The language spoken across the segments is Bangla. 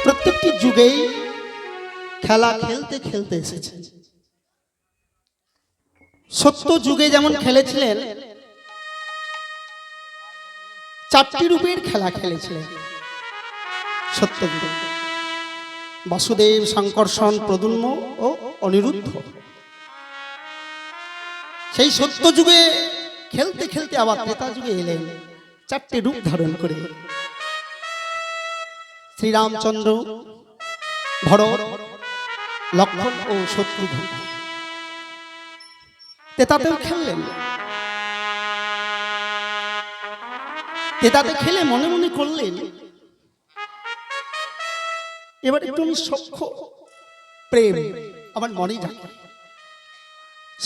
প্রত্যেকটি যুগেই খেলা খেলতে খেলতে এসেছে। সত্য যুগে যেমন খেলেছিলেন, চারটি রূপের খেলা খেলেছিলেন সত্য যুগে: বাসুদেব, সংকর্ষণ, প্রদ্যুম্ন ও অনিরুদ্ধ। সেই সত্য যুগে খেলতে খেলতে আবার ত্রেতা যুগে এলেন চারটি রূপ ধারণ করে: শ্রীরামচন্দ্র, ভরত, লক্ষ্মণ ও শত্রুঘ্ন। ত্রেতাতেও খেললেন। ত্রেতাতে খেলে মনে মনে করলেন, এবার একটু আমি সখ্য প্রেম আমার মনে ডাকে,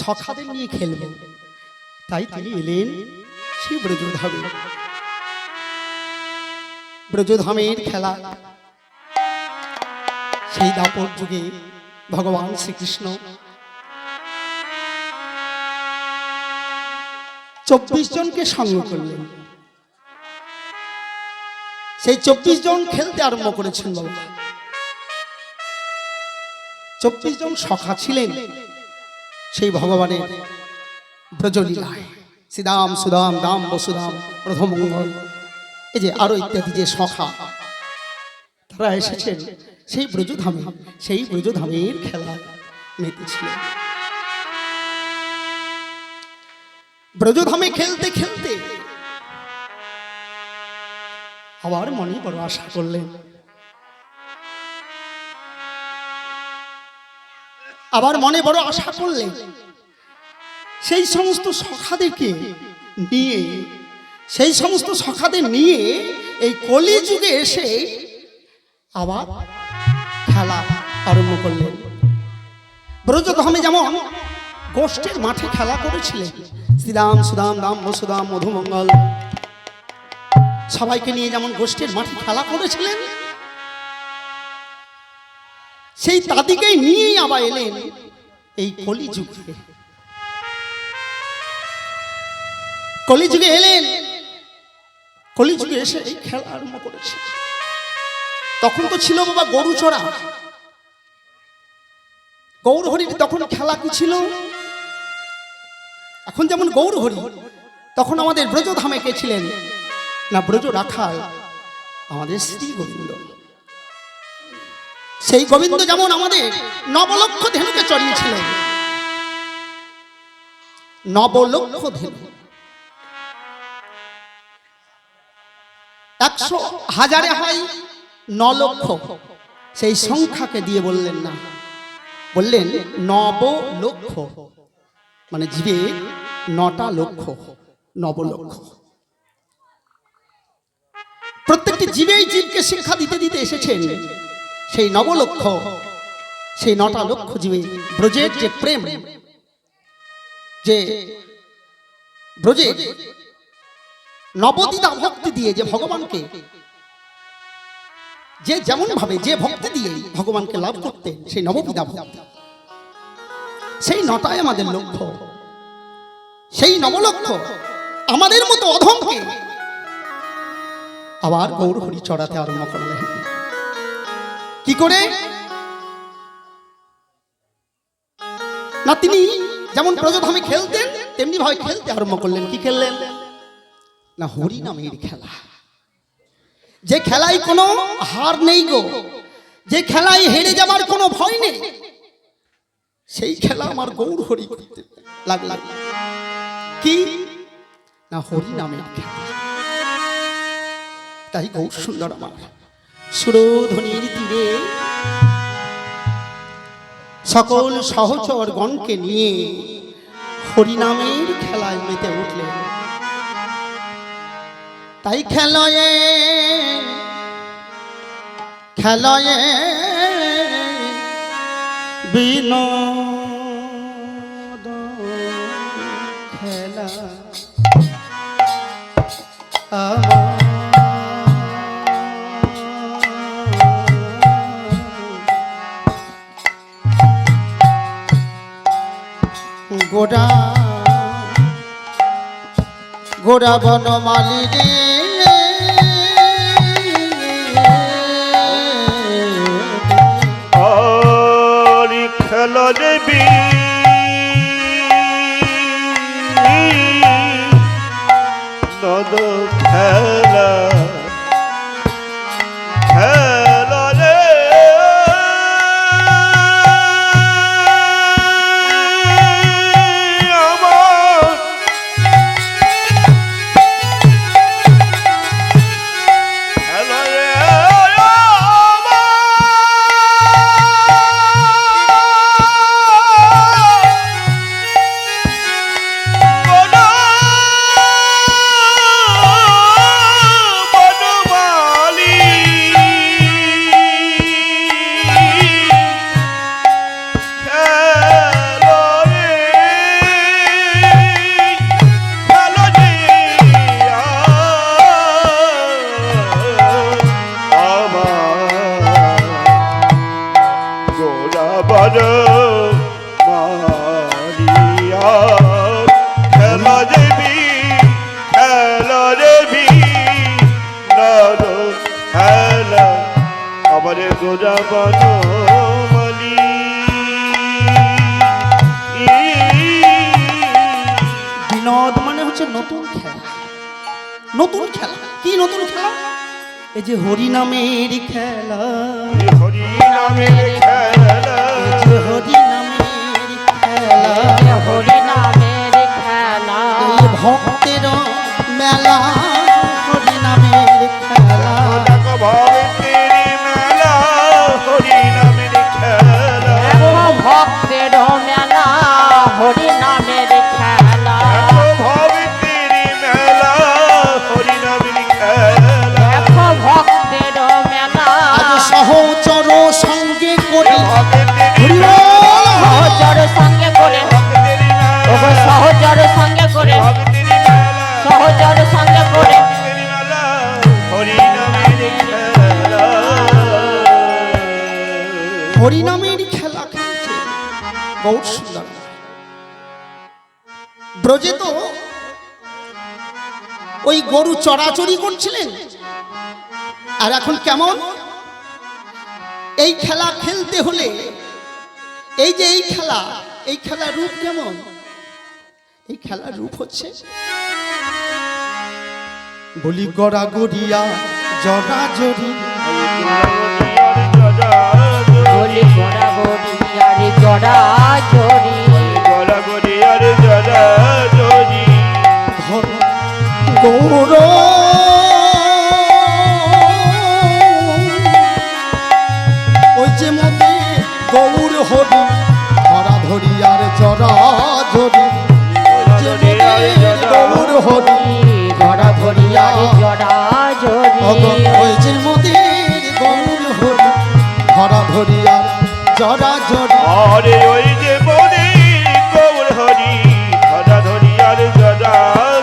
সখাদের নিয়ে খেলবেন। তাই তিনি এলেন সেই ব্রজধামে। ব্রজধামের খেলা সেই দাপর যুগে ভগবান শ্রীকৃষ্ণ 24 জনকে সঙ্গ করলেন। সেই 24 জন খেলতে আরম্ভ করেছেন। বাবা 24 জন সখা ছিলেন সেই ভগবানের ব্রজলীলায়। শ্রীদাম, সুদাম, দাম, বসুদাম, প্রথমঙ্গল, এই যে আরো ইত্যাদি যে সখা, তারা এসেছেন সেই ব্রজধামে। সেই ব্রজধামের খেলা মেতেছিলেন। ব্রজধামে খেলতে খেলতে আবার মনে বড় আশা করলেন। আবার মনে বড় আশা করলেন সেই সমস্ত সখাদেরকে নিয়ে, সেই সমস্ত সখাদের নিয়ে এই কলিযুগে এসে আবার খেলা আরম্ভ করলেন। ব্রজধামে যেমন গোষ্ঠীর মাঠে খেলা করেছিলেন, শ্রীরাম, সুদাম, দাম, বসুদাম, মধুমঙ্গল সবাইকে নিয়ে যেমন গোষ্ঠীর মাঠে খেলা করেছিলেন, সেই তাদিকেই নিয়েই আবার এলেন এই কলিযুগে। কলিযুগে এলেন, কলিযুগে এসে এই খেলা আরম্ভ করেছে। তখন তো ছিল বাবা গরু চড়া। গৌর হরির তখন খেলা কি ছিল? এখন যেমন গৌর হরি, তখন আমাদের ব্রজধামে কে ছিলেন না? ব্রজ রাখাল আমাদের শ্রী গোবিন্দ। সেই গোবিন্দ যেমন আমাদের নবলক্ষ ধেনুকে চড়িয়েছিলেন। নবলক্ষ ধেনু 100 হাজারে হয় 9 লক্ষ। সেই সংখ্যাকে দিয়ে বললেন না, বললেন নবলক্ষ, মানে জীবে 9টা লক্ষ, নবলক্ষ। প্রত্যেকটি জীবেই জীবকে শিক্ষা দিতে দিতে এসেছেন সেই নবলক্ষ, সেই 9টা লক্ষ জীবে ব্রজের যে প্রেম, যে ব্রজের নবদিতা ভক্তি দিয়ে যে ভগবানকে, যে যেমন ভাবে যে ভক্তি দিয়ে ভগবানকে লাভ করতেন, সেই নববিধা ভক্তি, সেই 9টাই আমাদের লক্ষ্য। সেই নবলক্ষ আমাদের মতো অধমকে আবার গৌর হরি চড়াতে আরম্ভ করলেন। কি করে না? তিনি যেমন ব্রজধামে খেলতেন তেমনি ভাবে খেলতে আরম্ভ করলেন। কি খেললেন না? হরি নামের খেলা। যে খেলায় কোনো হার নেই গো, যে খেলায় হেরে যাবার কোনো ভয় নেই, সেই খেলা আমার গৌর হরি করতে লাগলেন। কি না? হরি নামের খেলা। তাই গৌর সুন্দর আমার সুরধ্বনির তীরে সকল সহচর গণকে নিয়ে হরিনামের খেলায় মেতে উঠলেন। তাই খেলয়ে খেলয়ে বিনোদ খেলা গোড়া গোড়া বনমালী রে খেলা দেবী নদ খেলা খেলা রে আমার খেলা রে গোরা বনমালী বিনোদ মানে হচ্ছে নতুন খেলা। নতুন খেলা কি নতুন খেলা? এই যে হরি নামের খেলা, হরি নামের খেলা, হরি নামের খেলা, হরি নামের খেলা, এই ভক্তের মেলা, হরি নামের খেলা, ভক্তের মেলা, হরি নামের খেলা, ভক্তের মেলা, হরি নামের খেলা, ভক্তের মেলা, হরি নামের খেলা, ভক্তের মেলা, সহচর সঙ্গে করে সহচর সঙ্গে করে, সহচর সঙ্গে করে, সহচর সঙ্গে করে, হরি নামের খেলা, হরি নামের খেলা খেলছে গৌর সুন্দর। ব্রজে তো ওই গরু চড়াচড়ি করছিলেন, আর এখন কেমন এই খেলা খেলতে হলে এই যে এই খেলার রূপ কেমন? এই খেলার রূপ হচ্ছে বলি গড়া গড়িয়া জড়া জড়ি, বলি গড়া গড়ি আর জড়া জড়ি, গড়া গড়ি আর জড়া জড়ি, গৌর ওই যে মতে গৌর হরি ধরা ধরি আর জরা ধরি, গৌর হরি গড়া গড়ি আর জড়া জড়ি, ওই যে মতে গৌর হরি ধরা ধরি আর জরা জরি, আরে ওই যে বনে গৌর হরি ধরা ধরি আর জড়া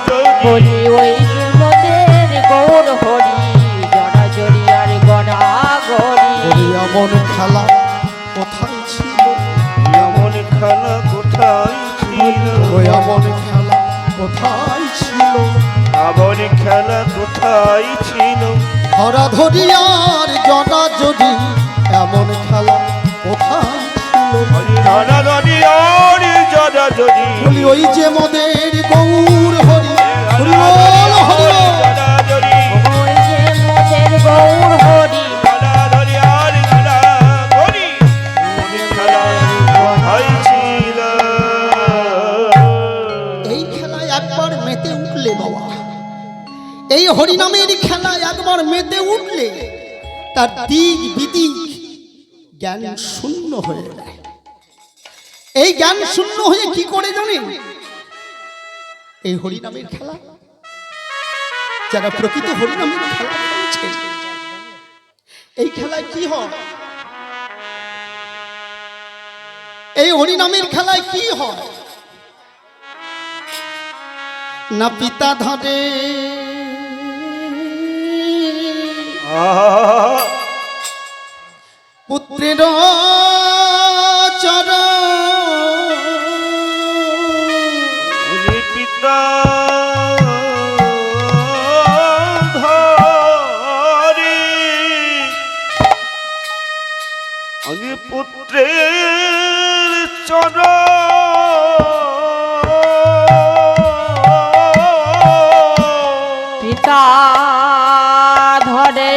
জড়ি, বলি ওই মোদের গৌর হরি জড়া জড়ি আর গড়া গড়ি, এমন খেলা কোথায় ছিল, এমন খেলা কোথায় ছিল, এমন খেলা কোথায় ছিল, এমন খেলা কোথায় ছিল, ধরা ধরি আর জড়া জড়ি এমন খেলা কোথায় ছিল, ধরা ধরি আর জড়া জড়ি, বলি ওই যে মোদের গৌর হরি হরি বল হরি বল। জড়া জড়ি, ওই যে মোদের গৌর হরি জড়া ধরি আর জড়া জড়ি, এমন খেলা কোথায় ছিল। এই খেলায় একবার মেতে উঠলে বাবা, এই হরিনামের খেলায় একবার মেতে উঠলে তার দিক বিদিক জ্ঞান শূন্য হয়ে যায়। এই জ্ঞান শূন্য হয়ে কি করে জানেন? এই হরিনামের খেলা, যারা প্রকৃত হরিনামের খেলা খেলছে, এই খেলায় কি হয়? এই হরিনামের খেলায় কি হয়? না পিতা ধরে পুত্রের চরণ, পিতা ধরে আমি পুত্রের পিতা ধরে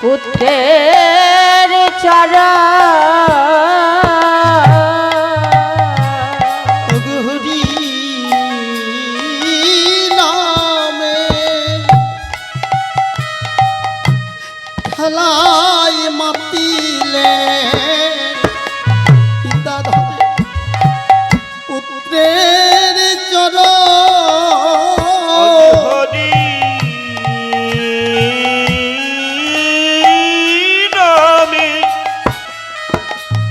পুত্রের চরণ হরি নামে খেলায় মাতিলে পিতা ধরে পুত্রের চরণ হরি নামে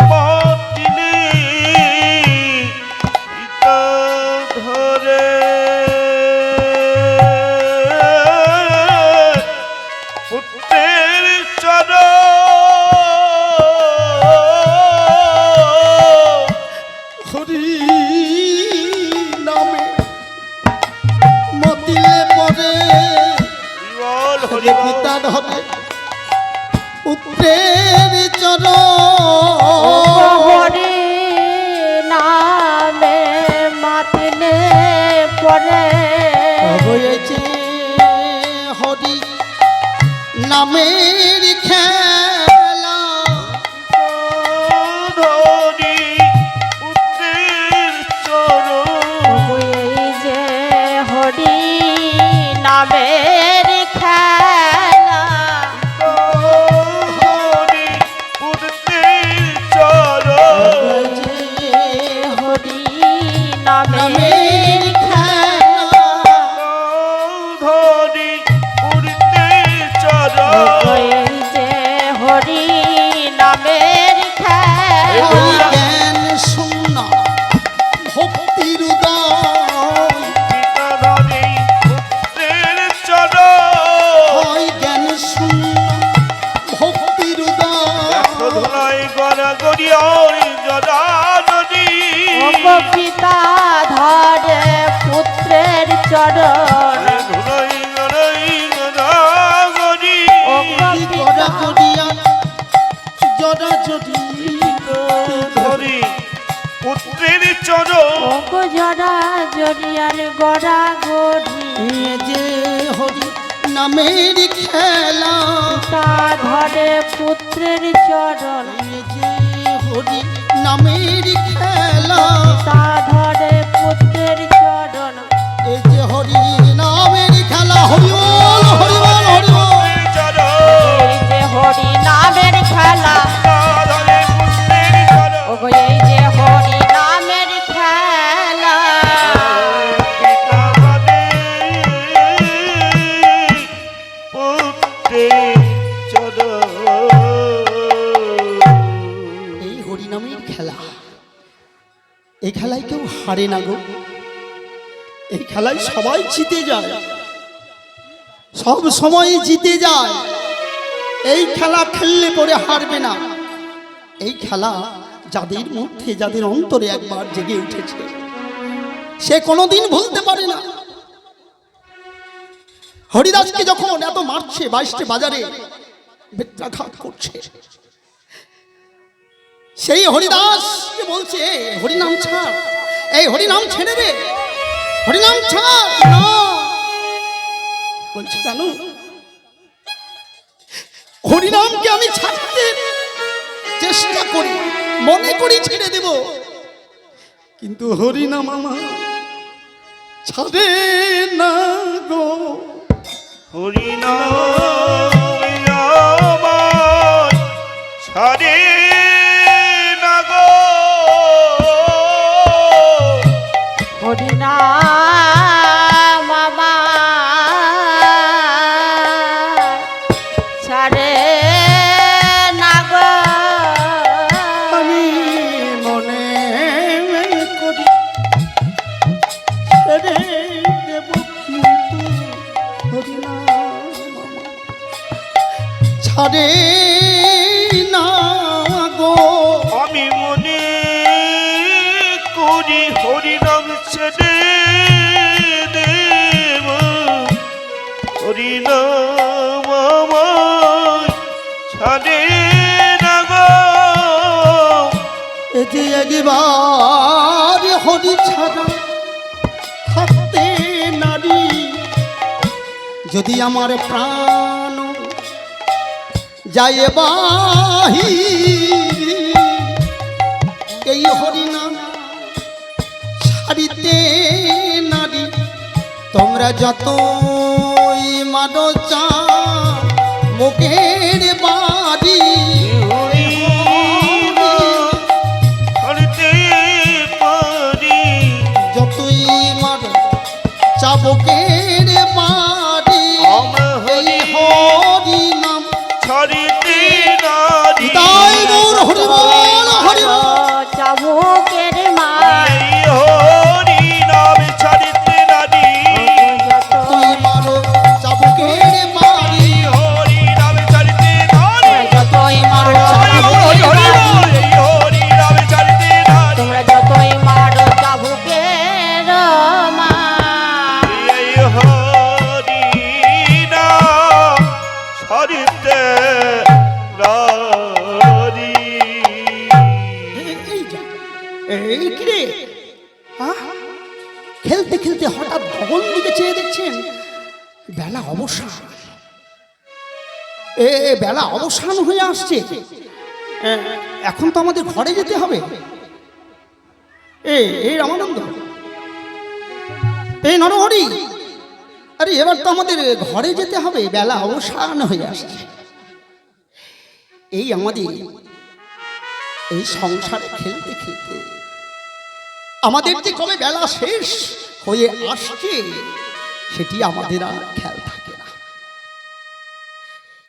মাতিলে পিতা ধরে পুত্রের চরণ হরি নামে মতিলে পরে বল হরি বল। পিতা ধরে পুত্রের চরণ হরি নামে মাতিলে পরে হয়েছে হরি নামের খেলা ধরি পুত্রের চরণ এই যে হরি নামের খেলা ধরি পুত্রের চরণ হয়েছে হরি নামের নামের খেলা ধরি পুত্রের চরণ এই যে হরি নামের খেলা হরি জ্ঞান শূন্য ভক্তির উদয় পিতা ধরি পুত্রের চরণ হয় জ্ঞান শূন্য ভক্তির উদয় ধুলাই গড়া গড়িয়রি জরা নদী পিতা ধরে পুত্রের চরণ ধুলাই গড়াই গড়া গড়ি জরা জড়িয়া জরা জড়ি ধরি পুত্রের চরণ ওগো জরা জরিয়ার গড়া গড়ি এ যে হরি নামের খেলা তা ধরে পুত্রের চরণ এ যে হরি নামের খেলা তা ধরে পুত্রের চরণ এ যে হরি নামের খেলা হরি বল হরি বল হরি বল পুত্রের চরণ এই যে হরি নামের খেলা ধরে পুত্রের চরণ ওগো এই যে হরি নামের খেলা পিতা ধরে পুত্রের চরণ এই হরি নামের খেলা এই খেলায় কেউ হারে না গো এই খেলায় সবাই জিতে যায় সব সময় জিতে যায় এই খেলা খেললে পরে হারবে না এই খেলা যাদের মধ্যে যাদের অন্তরে একবার জেগে উঠেছে সে কোনোদিন ভুলতে পারে না হরিদাসকে যখন এত মারছে 22টে বাজারে বেত্রাঘাত করছে সেই হরিদাসকে বলছে হরিনাম ছাড় এই হরিনাম ছেড়ে দে হরিনাম ছাড় না বলছে জানো হরিনামকে আমি ছাড়তে চেষ্টা করি মনে করি ছেড়ে দেব কিন্তু হরিনাম আমার ছাড়ে না গো হরিনাম ছাড়ে না গো হরি নাম আমার ছাড়ে না গো আমি মনে করি ছেড়ে দেব কিন্তু হরিনাম আমার ছাড়ে না গো আমি মনে করি হরিনাম ছেড়ে দেব হরিনাম আমায় ছাড়ে যে একবার হরি ছাড়া থাকতে নারী, যদি আমার প্রাণ যায় বাহি, এই হরিনাম ছাড়িতে নারী, তোমরা যতই মারো চা মুখের বাড়ি, করতে পারি যতই মারো চাবুকের বাড়ি, এই হরি নাম ছাড়িতে নারী তাই গৌর হরি বল হরি বল। চাবুকের মা এই হরি নাম ছাড়িতে নারী তুই মারো চাবুকের বাড়ি, এই হরি নাম ছাড়িতে নারী যতই মারো চাবুকের মা, এই হরি নাম ছাড়িতে নারী তোমরা যতই মারো চাবুকের মা, এই হরি নাম ছাড়িতে নারী এই কি রে? খেলতে খেলতে হঠাৎ ভগন দিকে চেয়ে দেখছেন বেলা অবসান, বেলা অবসান হয়ে আসছে। এখন তো আমাদের ঘরে যেতে হবে। এই রামানন্দ, এই নরহরি, আরে এবার তো আমাদের ঘরে যেতে হবে, বেলা অবসান হয়ে আসছে। এই আমাদের এই সংসারে খেলতে খেলতে আমাদের যে কবে বেলা শেষ হয়ে আসছে সেটি আমাদের আর খেয়াল থাকে না।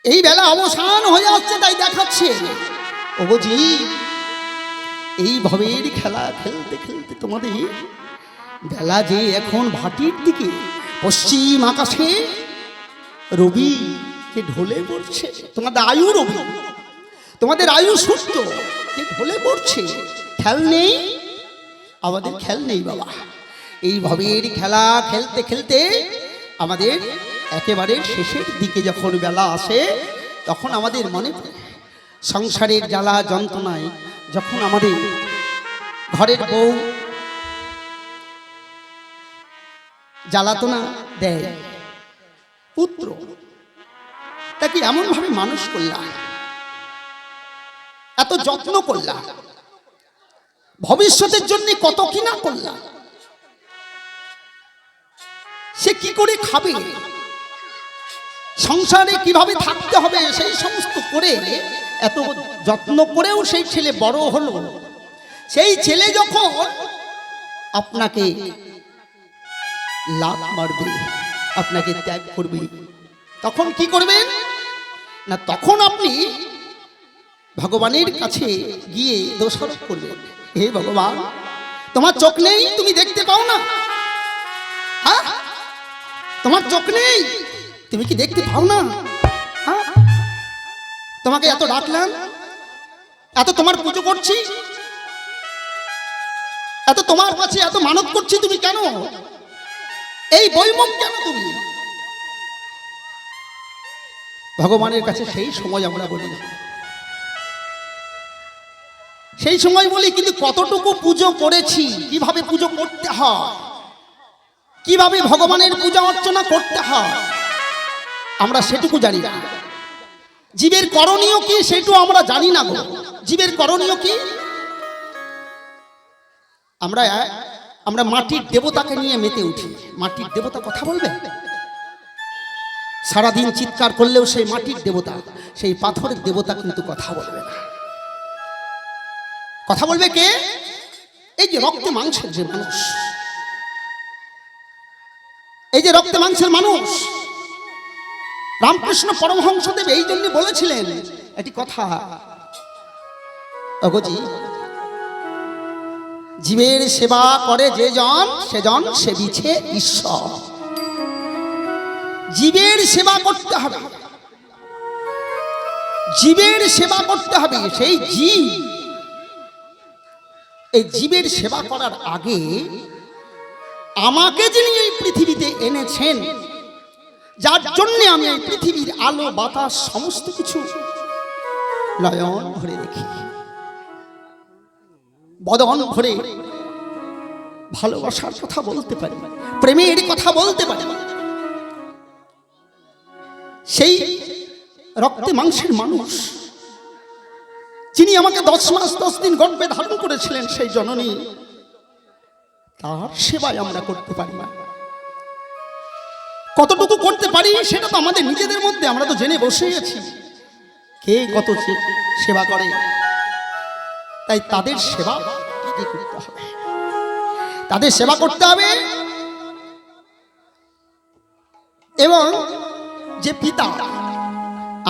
এই বেলা অবসান হয়ে আসছে, তাই দেখাচ্ছে ও জি, এই ভবের খেলা খেলতে খেলতে তোমাদের বেলা যে এখন ভাটির দিকে পশ্চিম আকাশে রবি যে ঢলে পড়ছে, তোমাদের আয়ু রবি, তোমাদের আয়ু সূর্য যে ঢলে পড়ছে, খেয়াল নেই, আমাদের খেয়াল নেই বাবা। এই ভবের খেলা খেলতে খেলতে আমাদের একেবারে শেষের দিকে যখন বেলা আসে, তখন আমাদের মনে পড়ে সংসারের জ্বালা যন্ত্রণায় যখন আমাদের ঘরের বউ জ্বালাতনা দেয়, পুত্র তাকে এমনভাবে মানুষ করলাম, এত যত্ন করলাম, ভবিষ্যতের জন্য কত কিনা করলাম, সে কি করে খাবে, সংসারে কিভাবে থাকতে হবে, সেই সমস্ত করে এত যত্ন করেও সেই ছেলে বড় হলো। সেই ছেলে যখন আপনাকে লাত মারবে, আপনাকে ত্যাগ করবে, তখন কি করবেন না, তখন আপনি ভগবানের কাছে গিয়ে দোষারোপ করবেন, হে ভগবান তোমার চোখ নেই, তুমি দেখতে পাও না? হ্যাঁ, তোমার চোখ নেই, তুমি কি দেখতে পাও না? হ্যাঁ, তোমাকে এত ডাকলাম, এত তোমার পুজো করছি, এত তোমার কাছে এত মানত করছি, তুমি কেন এই বৈমুখ, কেন তুমি? ভগবানের কাছে সেই সময় আমরা বলি, সেই সময় বলি, কিন্তু কতটুকু পুজো করেছি, কিভাবে পুজো করতে হয়, কিভাবে ভগবানের পূজা অর্চনা করতে হয়, আমরা সেটুকু জানি না। জীবের করণীয় কি সেটু আমরা জানি না গো। জীবের করণীয় কি? আমরা মাটির দেবতাকে নিয়ে মেতে উঠি। মাটির দেবতা কথা বলবে? সারাদিন চিৎকার করলেও সেই মাটির দেবতা, সেই পাথরের দেবতা কিন্তু কথা বলবে না। কথা বলবে কে? এই যে রক্তে মাংসের যে মানুষ, এই যে রক্তে মাংসের মানুষ। রামকৃষ্ণ পরমহংসদেব এই জন্য বলেছিলেন একটি কথা, অগজি, জীবের সেবা করে যে জন, সেজন সেবিছে ঈশ্বর। জীবের সেবা করতে হবে, জীবের সেবা করতে হবে। সেই জীব, এই জীবের সেবা করার আগে আমাকে যিনি এই পৃথিবীতে এনেছেন, যার জন্য আমি এই পৃথিবীর আলো বাতাস সমস্ত কিছু নয়ন ভরে দেখি, বদন ভরে ভালোবাসার কথা বলতে পারি, প্রেমের কথা বলতে পারি, সেই রক্তে মাংসের মানুষ যিনি আমাকে 10 মাস 10 দিন গর্ভে ধারণ করেছিলেন, সেই জননী, তার সেবায় আমরা করতে পারি না। কতটুকু করতে পারি সেটা তো আমাদের নিজেদের মধ্যে আমরা তো জেনে বসে আছি কে কত সেবা করে। তাই তাদের সেবা আগে করতে হবে, তাদের সেবা করতে হবে। এবং যে পিতা,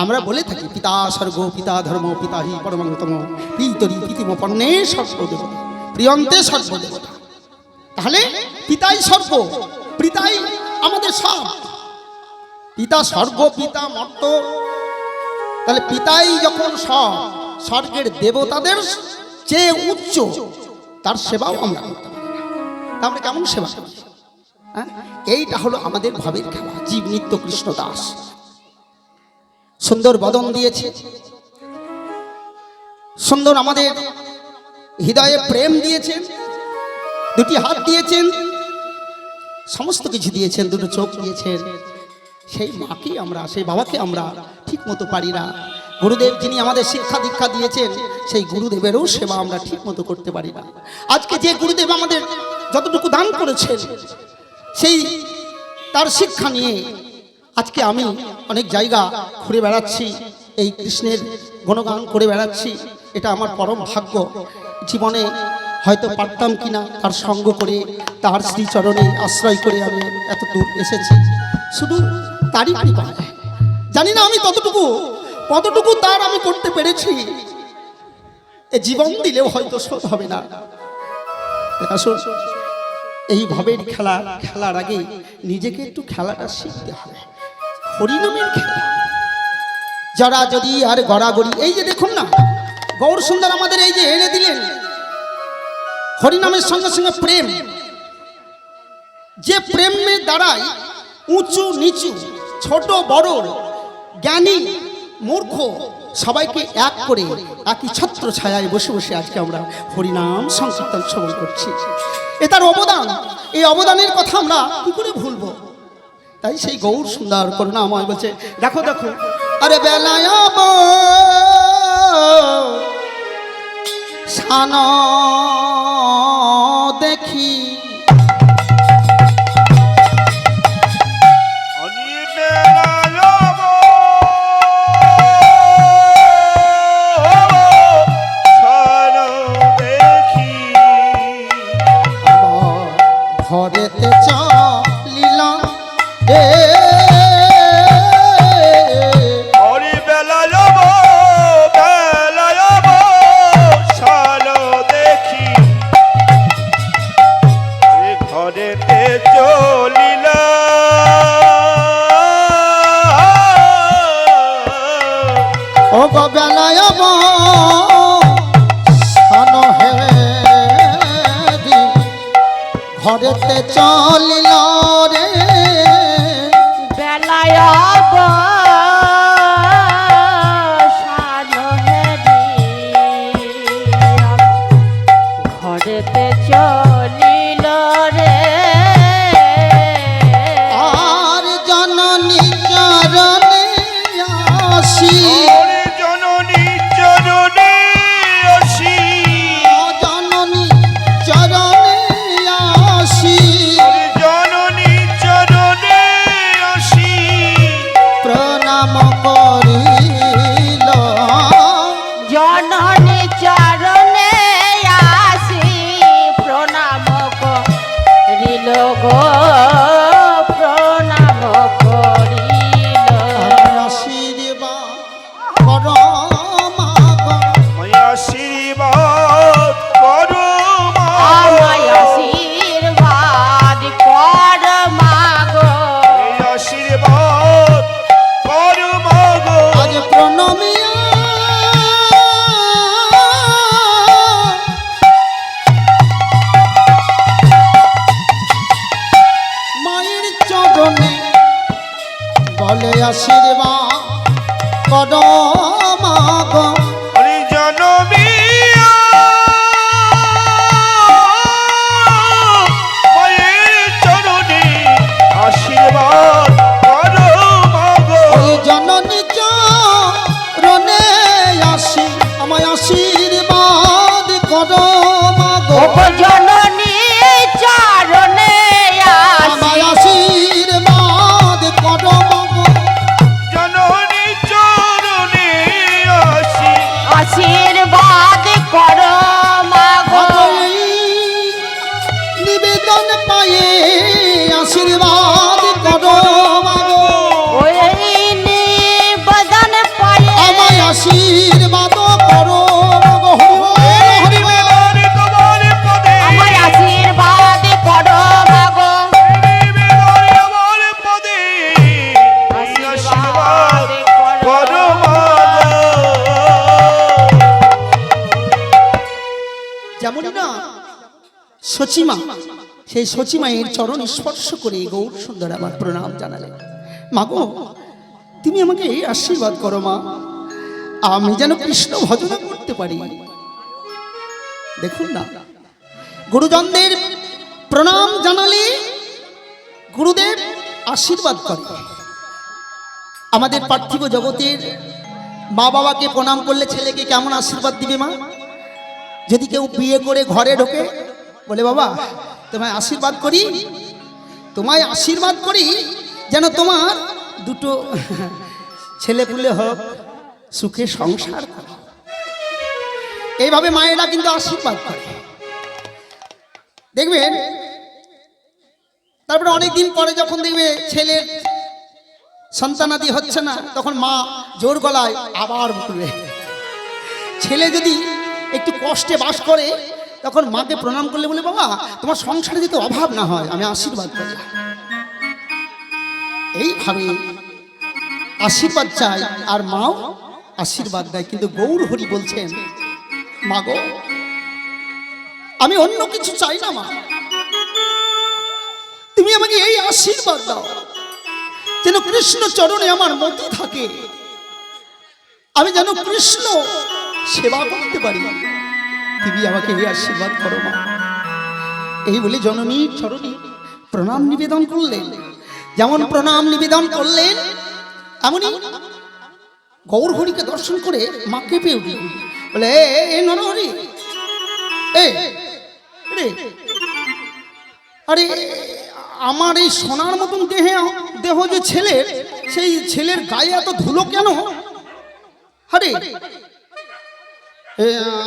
আমরা বলে থাকি পিতা স্বর্গ, পিতা ধর্ম, পিতা হি পরমতম, পিতরি পিতিম পণ্যে সর্বদেবতা, প্রিয়ন্তে সর্বদেবতা। তাহলে পিতাই স্বর্গ, পিতাই আমাদের সব। পিতা স্বর্গ, পিতা মর্ত, তাহলে পিতাই যখন সব, স্বর্গের দেবতাদের চেয়ে উচ্চ, তার সেবাও আমরা করতে পারি না। আমরা কেমন সেবা করি? এইটা হলো আমাদের ভাবের খেলা। জীব নিত্য কৃষ্ণ দাস সুন্দর বদন দিয়েছে, সুন্দর আমাদের হৃদয়ে প্রেম দিয়েছেন, দুটি হাত দিয়েছেন, সমস্ত কিছু দিয়েছেন, দুটো চোখ দিয়েছেন। সেই মাকে আমরা, সেই বাবাকে আমরা ঠিক মতো পারি না। গুরুদেব যিনি আমাদের শিক্ষা দীক্ষা দিয়েছেন, সেই গুরুদেবেরও সেবা আমরা ঠিক মতো করতে পারি না। আজকে যে গুরুদেব আমাদের যতটুকু দান করেছেন, সেই তার শিক্ষা নিয়ে আজকে আমি অনেক জায়গা ঘুরে বেড়াচ্ছি, এই কৃষ্ণের গুণগান করে বেড়াচ্ছি। এটা আমার পরম ভাগ্য। জীবনে হয়তো পারতাম কিনা তার সঙ্গ করে, তার শ্রীচরণে আশ্রয় করে আমি এত দূর এসেছি, শুধু তারই কৃপা। জানি না আমি কতটুকু তার আমি করতে পেরেছি। এ জীবন দিলেও হয়তো শোধ হবে না। আসুন, এই ভাবের খেলার আগে নিজেকে একটু খেলাটা শিখতে হবে। হরিনামের খেলা, যারা যদি আর গড়াগড়ি, এই যে দেখুন না, গৌর সুন্দর আমাদের এই যে এনে দিলেন হরিনামের সঙ্গে সঙ্গে প্রেম, যে প্রেমের দ্বারাই উঁচু নিচু, ছোট বড়, জ্ঞানী মূর্খ সবাইকে এক করে একই ছত্র ছায়ায় বসে বসে আজকে আমরা হরিনাম সংকীর্তন শ্রবণ করছি। এ তার অবদান। এই অবদানের কথা আমরা কি করে ভুলবো? তাই সেই গৌর সুন্দর করুণাময় বলছে, দেখো দেখো, আরে বেলায় সান দেখি, ঘরেতে চলিলাম রে, হরি বেলা যাব সালো দেখি, আরে ঘরেতে চলিলা, ও গো বেলায় সান হে দি, ঘরেতে চলিল রে, বেলায় ঘরেতে চলিল রে, আর জননী চরণে আসি, হরি জননী চরণে আসি, জননী চরণে আসি, হরি জননী চরণে আসি, প্রণাম করিল, জননী চরণে আসি, প্রণাম করিল গো, প্রণাম করিল। আশীর্বাদ কর মা গো, মায়া আশীর্বাদ করো মা, আমায় আশীর্বাদ কর মাগো, এই আশীর্বাদ করো মা গো, আজ প্রণমিয়া মায়ের চরণে বলে আশীর্বাদ কর মা গো, হরি জনমিয়া সচিমা, সেই সচিমায়ের চরণ স্পর্শ করে গৌর সুন্দর আমার প্রণাম জানালেন। মা গো, তুমি আমাকে এই আশীর্বাদ করো মা, আমি যেন কৃষ্ণ ভজনা করতে পারি। দেখুন না, গুরুজনদের প্রণাম জানালে গুরুদেব আশীর্বাদ করে। আমাদের পার্থিব জগতের মা বাবাকে প্রণাম করলে ছেলেকে কেমন আশীর্বাদ দিবে মা? যদি কেউ বিয়ে করে ঘরে ঢোকে, বলে বাবা তোমায় আশীর্বাদ করি, তোমায় আশীর্বাদ করি যেন তোমার দুটো ছেলে পুলে হোক, সুখে সংসার করো। এইভাবে মায়েরা কিন্তু আশীর্বাদ করে। দেখবেন তারপরে অনেকদিন পরে যখন দেখবে ছেলের সন্তানাদি হচ্ছে না, তখন মা জোর গলায় আবার বলবে। ছেলে যদি একটু কষ্টে বাস করে, তখন মাকে প্রণাম করলে বলে বাবা তোমার সংসারে যাতে অভাব না হয়, আমি আশীর্বাদ করলাম। এইভাবে আশীর্বাদ চাই, আর মাও আশীর্বাদ দেয়। কিন্তু গৌর হরি বলছেন, মা গো, আমি অন্য কিছু চাই না মা, তুমি আমাকে এই আশীর্বাদ দাও যেন কৃষ্ণ চরণে আমার মতি থাকে, আমি যেন কৃষ্ণ সেবা করতে পারি। তুমি আমাকে এই আশীর্বাদ করো মা। এই বলে জননীর চরণে প্রণাম নিবেদন করলেন। যেমন প্রণাম নিবেদন করলেন, এমনই গৌর হরিকে দর্শন করে মা কেঁপে উঠল। বলে এ নরহরি, এ রে, আরে আমার এই সোনার মতন দেহ যে ছেলের, সেই ছেলের গায়ে এত ধুলো কেন? আরে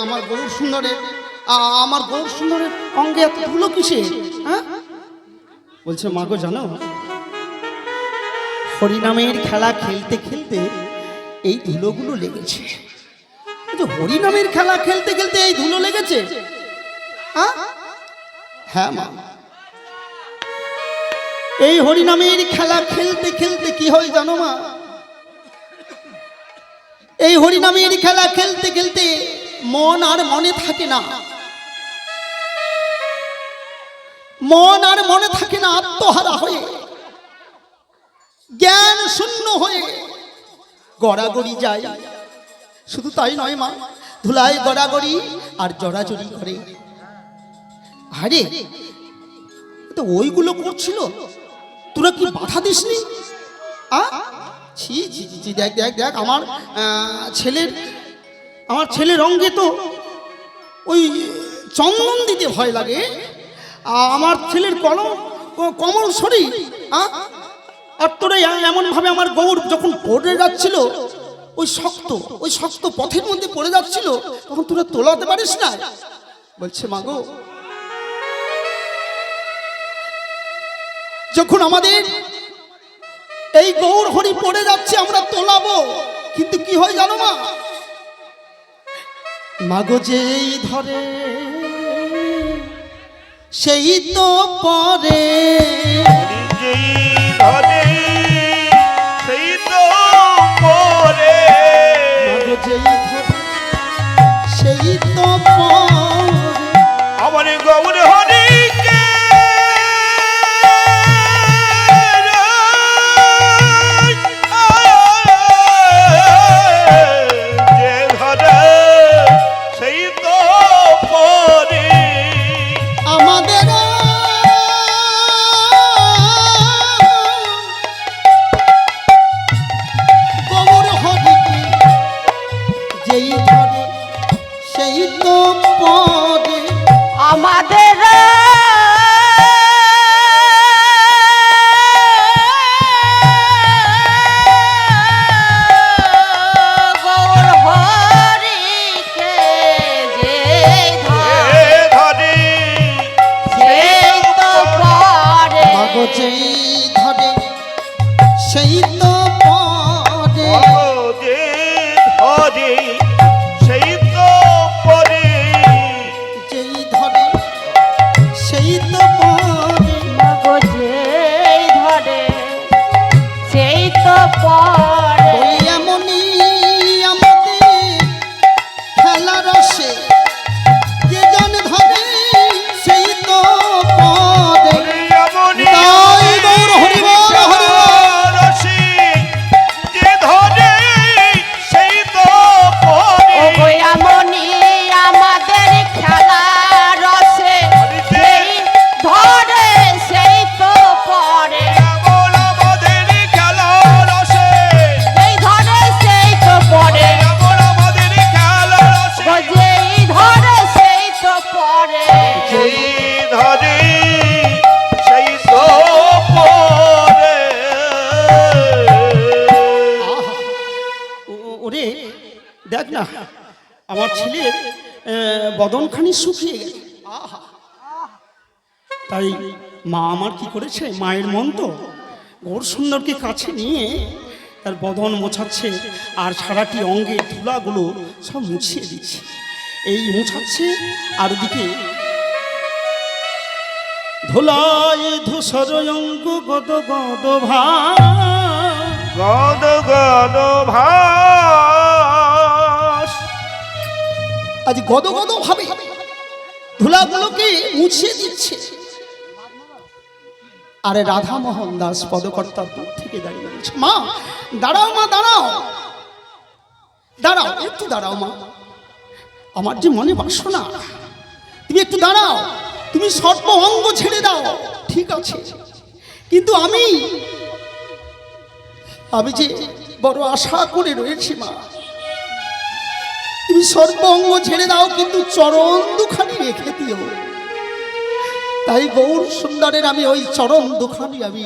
আমার গৌর সুন্দরের, আমার গৌর সুন্দরের অঙ্গে এত ধুলো কিসে? হ্যাঁ, বলছে মা গো, জানো হরিনামের খেলা খেলতে খেলতে এই ধুলোগুলো লেগেছে। হরিনামের খেলা খেলতে খেলতে এই ধুলো লেগেছে? হ্যাঁ মা, এই হরিনামের খেলা খেলতে খেলতে কি হয় জানো মা? এই হরিনামের খেলা খেলতে খেলতে মন আর মনে থাকে না, মন আর মনে থাকে না, আত্মহারা হয়ে জ্ঞান শূন্য হয়ে গড়াগড়ি যায়। শুধু তাই নয় মা, ধুলায় গড়াগড়ি আর জড়াজড়ি করে। আরে তো ওইগুলো করছিল, তোরা কি বাধা দিসনি? ছি ছি ছি, দেখ দেখ দেখ, আমার ছেলের অঙ্গে তো ওই চন্দন দিতে ভয় লাগে, আমার ছেলের কমল শরীর, আর তোরা এমন ভাবে আমার গৌর যখন পড়ে যাচ্ছিল ওই শক্ত পথের মধ্যে পড়ে যাচ্ছিল, তখন তোরা তোলাতে পারিস না। বলছে মা গো, যখন আমাদের এই গৌর হরি পড়ে যাচ্ছে আমরা তোলাবো, কিন্তু কি হয় জানো মা? মাগো যেই ধরে সেই তো পরে, যেই ধরে সেই তো পরে, মাগো যেই ধরে সেই তো পরে, আমার গৌর হরিকে যে ধরে সেই তো পরে। আমাদের দেখ না আমার ছেলের বদনখানি শুকিয়ে গেছে। আহা! তাই মা আমার কি করেছে, মায়ের মন তো, গৌর সুন্দরকে কাছে নিয়ে তার বদন মোছাচ্ছে আর সারাটি অঙ্গের ধুলাগুলো সব মুছিয়ে দিচ্ছে। এই মুছাচ্ছে আর ওদিকে ধুলায় ধূসর অঙ্গ গদ গদ গদ গদ ভাস। আজ গদ গদ ভাবে ধুলাগুলোকে মুছিয়ে দিচ্ছে। আরে রাধা মোহন দাস পদকর্তা দূর থেকে দাঁড়িয়ে বলছে, মা দাঁড়াও, মা দাঁড়াও, দাঁড়াও, একটু দাঁড়াও মা, আমার যে মনে বাসনা, তুমি একটু দাঁড়াও, তুমি সর্ব অঙ্গ ছেড়ে দাও, ঠিক আছে, কিন্তু আমি যে বড় আশা করে রয়েছি মা, তুমি সর্ব অঙ্গ ছেড়ে দাও, কিন্তু চরণ দুখানি রেখে দিও। তাই গৌর সুন্দরের আমি ওই চরণ দুখানি আমি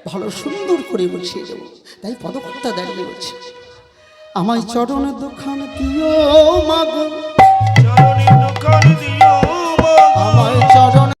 ভালো সুন্দর করে বসিয়ে দেব। তাই পদকর্তা দাঁড়িয়ে বলছে, আমায় চরণ দুখান দিও মাগো,